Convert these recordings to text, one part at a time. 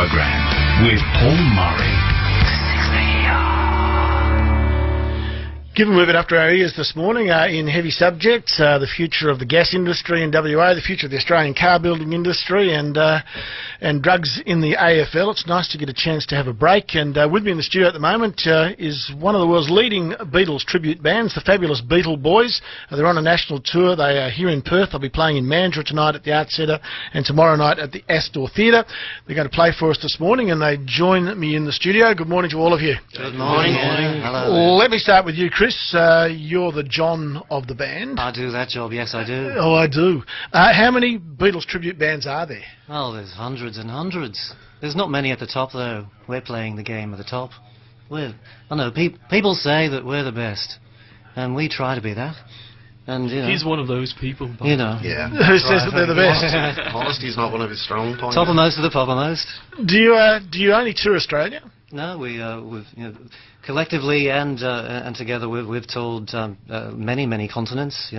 program with Paul Murray. Given we've been up to our ears this morning in heavy subjects, the future of the gas industry in WA, the future of the Australian car building industry and drugs in the AFL, it's nice to get a chance to have a break. And with me in the studio at the moment is one of the world's leading Beatles tribute bands, the fabulous Beatle Boys. They're on a national tour. They are here in Perth. They'll be playing in Mandurah tonight at the Arts Centre and tomorrow night at the Astor Theatre. They're going to play for us this morning and they join me in the studio. Good morning to all of you. Good morning. Hello. Let me start with you, Chris. You're the John of the band. I do that job, yes I do. Oh, I do. How many Beatles tribute bands are there? Oh, there's hundreds and hundreds. There's not many at the top, though. We're playing the game at the top. I know, people say that we're the best, and we try to be that. And, you know, he's one of those people. You know. Yeah. Who says that they're the best? Honesty's not one of his strong points. Toppermost of the poppermost. Do you only tour Australia? No, we've collectively and together we've toured many continents.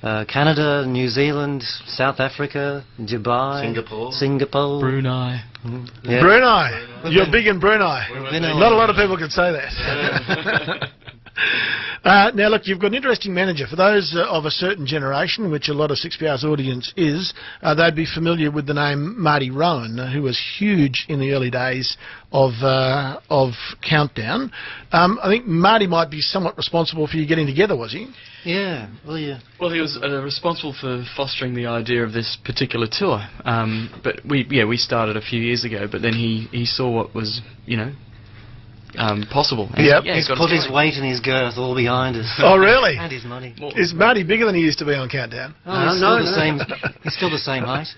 Canada, New Zealand, South Africa, Dubai, Singapore, Brunei. Yeah. Brunei. You're big in Brunei. Not a lot of people can say that. Now, look, you've got an interesting manager. For those of a certain generation, which a lot of 6PR's audience is, they'd be familiar with the name Marty Rowan, who was huge in the early days of Countdown. I think Marty might be somewhat responsible for you getting together, was he? Yeah, well, yeah. Well, he was responsible for fostering the idea of this particular tour. But we started a few years ago. But then he saw what was, possible. Yep. He's put his weight and his girth all behind us. Oh, really? And his money. Is Marty bigger than he used to be on Countdown? Oh, he's still the same height.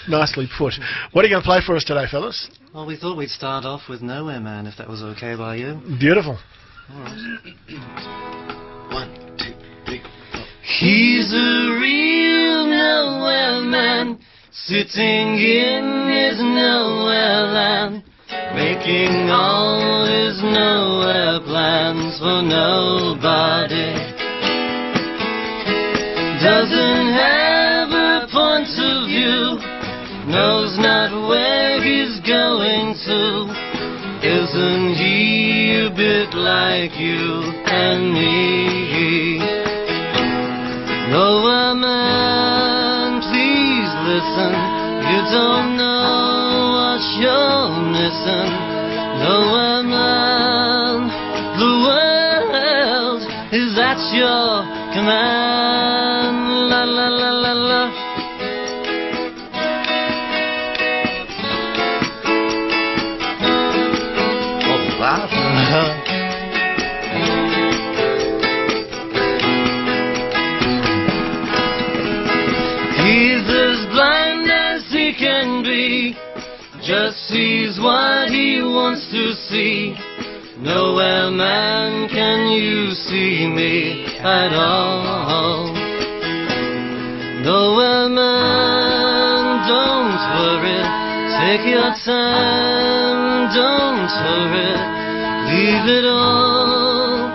Nicely put. What are you going to play for us today, fellas? Well, we thought we'd start off with Nowhere Man, if that was okay by you. Beautiful. All right. 1, 2, 3, 4. He's a real nowhere man, sitting in his nowhere land, making all his nowhere plans for nobody. Doesn't have a point of view, knows not where he's going to. Isn't he a bit like you and me? Nowhere man, please listen. You don't know what you're missing. Nowhere man, the world is at your command. La la la la la. He's as blind as he can be, just sees what he wants to see. Nowhere man can you see me at all. Nowhere man, don't worry, take your time, don't hurry. Leave it all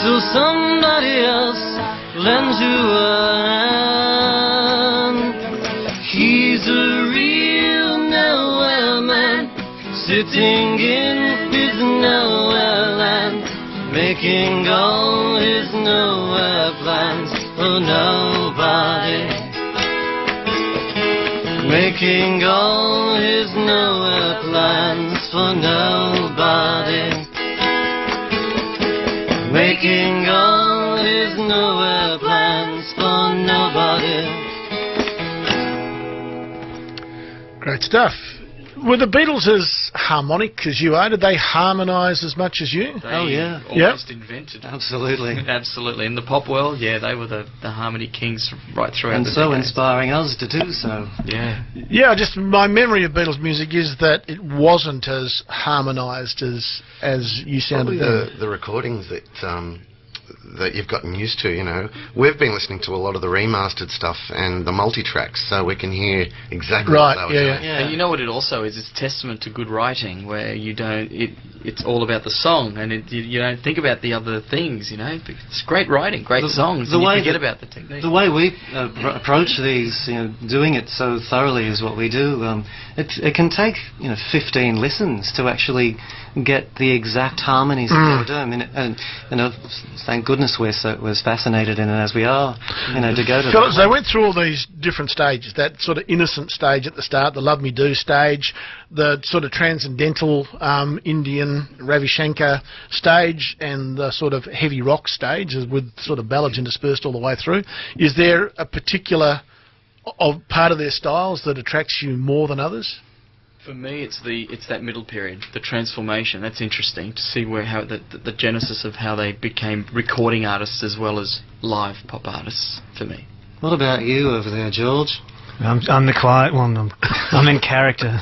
till somebody else lends you a hand. He's a real nowhere man, sitting in his nowhere land, making all his nowhere plans for nobody. Making all his nowhere plans for nobody. Making all his nowhere plans for nobody. Great stuff. Were the Beatles as harmonic as you are? Did they harmonise as much as you? Oh, yeah. Almost invented. Absolutely. Absolutely. In the pop world, yeah, they were the harmony kings right throughout and the so decades. inspiring us to do so. Yeah. Yeah, just my memory of Beatles music is that it wasn't as harmonised as you sounded then. The recordings that you've gotten used to, we've been listening to a lot of the remastered stuff and the multi-tracks, so we can hear exactly what they were doing. Yeah. And you know what it also is? It's testament to good writing, where it's all about the song, and you don't think about the other things. You know, it's great writing, great songs. And you forget about the technique. The way we approach these, doing it so thoroughly is what we do. It can take 15 listens to actually get the exact harmonies that they do. I mean, and thank goodness we're as fascinated in it as we are. To go to. Fellas, they went through all these different stages. That sort of innocent stage at the start, the Love Me Do stage, the sort of transcendental Indian Ravi Shankar stage, and the sort of heavy rock stage with sort of ballads interspersed all the way through. Is there a particular part of their styles that attracts you more than others? For me, it's that middle period, the transformation. That's interesting to see how the genesis of how they became recording artists as well as live pop artists. For me. What about you over there, George? I'm the quiet one. I'm in character.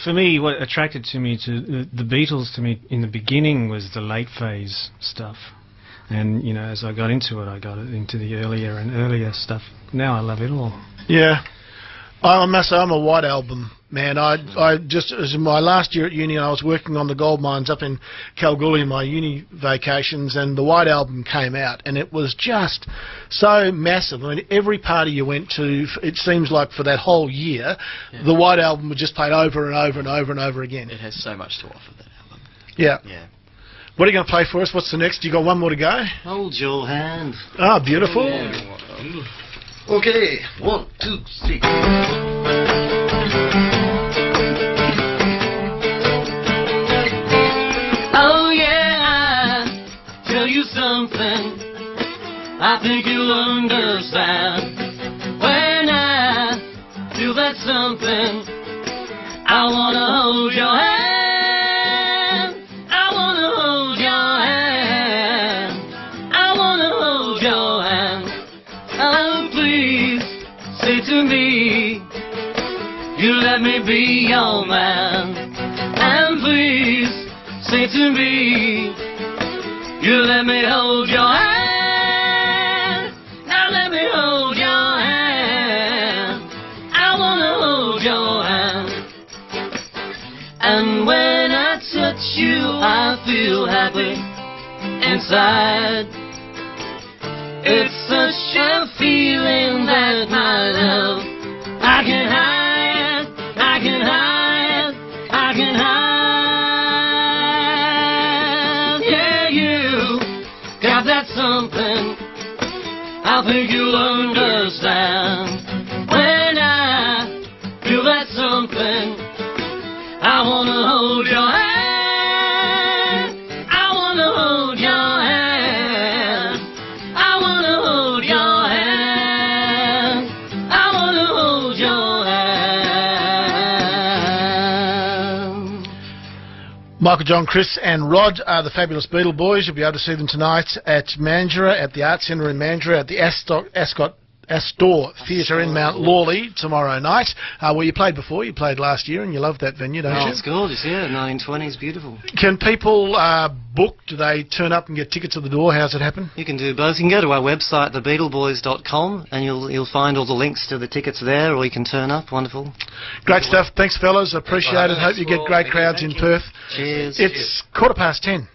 For me, what attracted me to the Beatles to me in the beginning was the late phase stuff, and as I got into it, I got into the earlier and earlier stuff. Now I love it all. Yeah. I must say I'm a White Album man. I just, as in my last year at uni, I was working on the gold mines up in Kalgoorlie in my uni vacations, and the White Album came out, and it was just so massive. I mean, every party you went to, it seems like for that whole year, the White Album was just played over and over and over and over again. It has so much to offer, that album. Yeah. Yeah. What are you going to play for us? What's the next? You got one more to go? Hold your hand. Ah, beautiful. Okay, 1, 2, 3. Oh yeah, I tell you something I think you'll understand. When I feel that something, I wanna hold your hand. I wanna hold your hand. I wanna hold your hand. Oh, please, say to me, you let me be your man. And please, say to me, you let me hold your hand. Now let me hold your hand. I wanna hold your hand. And when I touch you, I feel happy inside. It's such a feeling that my love I can hide, I can hide, I can hide. Yeah, you got that something I think you'll understand. When I feel that something, I wanna hold your hand. I wanna hold your hand. I wanna hold your hand. I wanna hold your hand. Michael, John, Chris and Rod are the fabulous Beatle Boys. You'll be able to see them tonight at Mandurah, at the Art Centre in Mandurah, at the Astor Theatre in Mount Lawley tomorrow night, where you played before. You played last year and you loved that venue, don't you? It's gorgeous, yeah. 1920s, beautiful. Can people book? Do they turn up and get tickets at the door? How's it happen? You can do both. You can go to our website, thebeatle-boys.com, and you'll find all the links to the tickets there, or you can turn up. Wonderful. Great stuff. Thanks, fellas. Appreciate it. Hope you get great crowds in Perth. Cheers. It's 10:15.